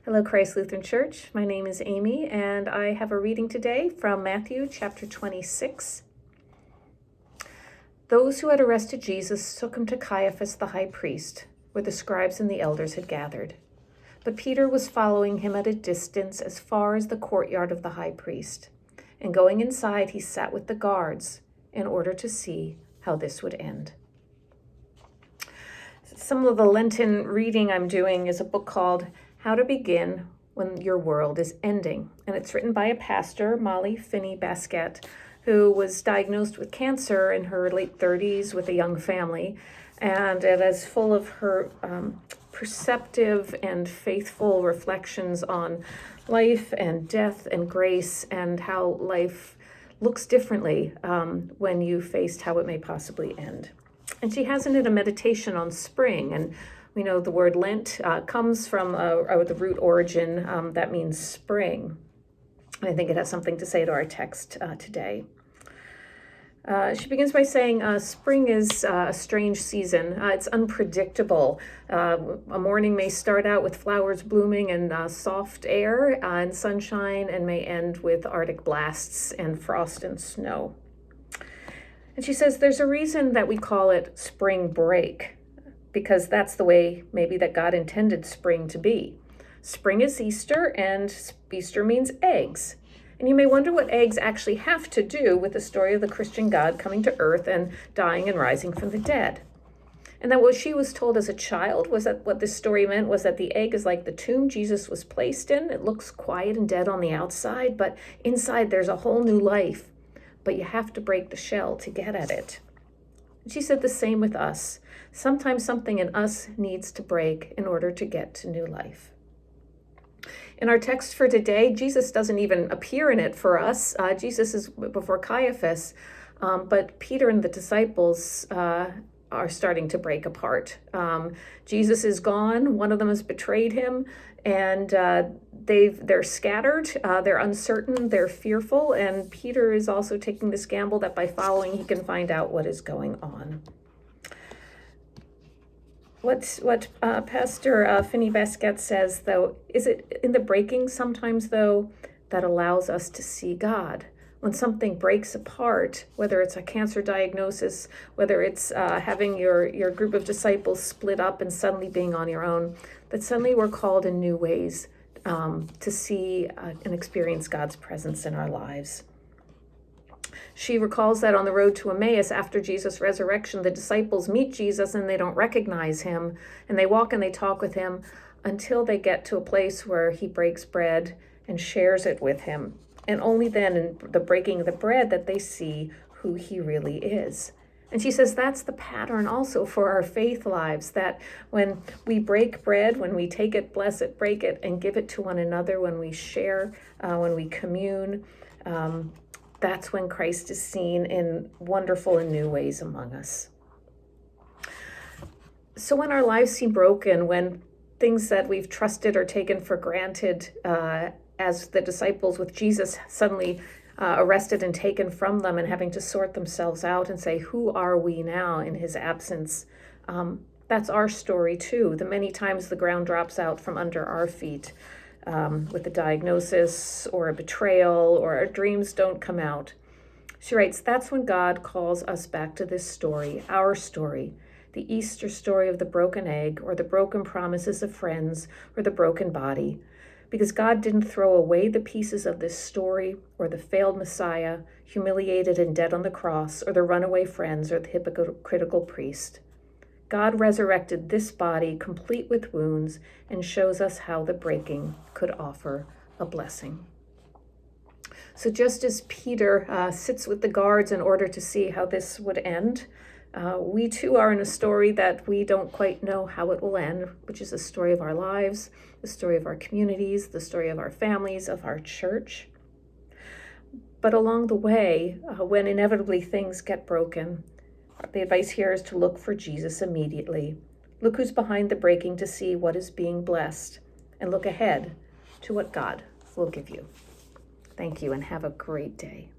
Hello, Christ Lutheran Church. My name is Amy, and I have a reading today from Matthew chapter 26. Those who had arrested Jesus took him to Caiaphas the high priest, where the scribes and the elders had gathered. But Peter was following him at a distance as far as the courtyard of the high priest. And going inside, he sat with the guards in order to see how this would end. Some of the Lenten reading I'm doing is a book called How to Begin When Your World is Ending. And it's written by a pastor, Molly Finney Basquette, who was diagnosed with cancer in her late 30s with a young family. And it is full of her perceptive and faithful reflections on life and death and grace and how life looks differently when you faced how it may possibly end. And she has in it a meditation on spring. And we know the word Lent comes from the root origin that means spring. I think it has something to say to our text today. She begins by saying spring is a strange season. It's unpredictable. A morning may start out with flowers blooming and soft air and sunshine, and may end with Arctic blasts and frost and snow. And she says there's a reason that we call it spring break, because that's the way maybe that God intended spring to be. Spring is Easter, and Easter means eggs. And you may wonder what eggs actually have to do with the story of the Christian God coming to earth and dying and rising from the dead. And that what she was told as a child was that what this story meant was that the egg is like the tomb Jesus was placed in. It looks quiet and dead on the outside, but inside there's a whole new life. But you have to break the shell to get at it. She said the same with us. Sometimes something in us needs to break in order to get to new life. In our text for today, Jesus doesn't even appear in it for us. Jesus is before Caiaphas, but Peter and the disciples are starting to break apart. Jesus is gone. One of them has betrayed him, and they're scattered. They're uncertain. They're fearful. And Peter is also taking this gamble that by following, he can find out what is going on. What Pastor Finney Basquette says, though, is it in the breaking sometimes, though, that allows us to see God. When something breaks apart, whether it's a cancer diagnosis, whether it's having your group of disciples split up and suddenly being on your own, that suddenly we're called in new ways to see and experience God's presence in our lives. She recalls that on the road to Emmaus after Jesus' resurrection, the disciples meet Jesus and they don't recognize him, and they walk and they talk with him until they get to a place where he breaks bread and shares it with him. And only then in the breaking of the bread that they see who he really is. And she says that's the pattern also for our faith lives, that when we break bread, when we take it, bless it, break it, and give it to one another, when we share, when we commune, that's when Christ is seen in wonderful and new ways among us. So when our lives seem broken, when things that we've trusted or taken for granted, as the disciples with Jesus suddenly arrested and taken from them and having to sort themselves out and say, who are we now in his absence? That's our story too. The many times the ground drops out from under our feet with a diagnosis or a betrayal or our dreams don't come out. She writes, that's when God calls us back to this story, our story, the Easter story of the broken egg or the broken promises of friends or the broken body. Because God didn't throw away the pieces of this story or the failed Messiah, humiliated and dead on the cross, or the runaway friends or the hypocritical priest. God resurrected this body complete with wounds and shows us how the breaking could offer a blessing. So just as Peter sits with the guards in order to see how this would end, we too are in a story that we don't quite know how it will end, which is the story of our lives, the story of our communities, the story of our families, of our church. But along the way, when inevitably things get broken, the advice here is to look for Jesus immediately. Look who's behind the breaking to see what is being blessed, and look ahead to what God will give you. Thank you, and have a great day.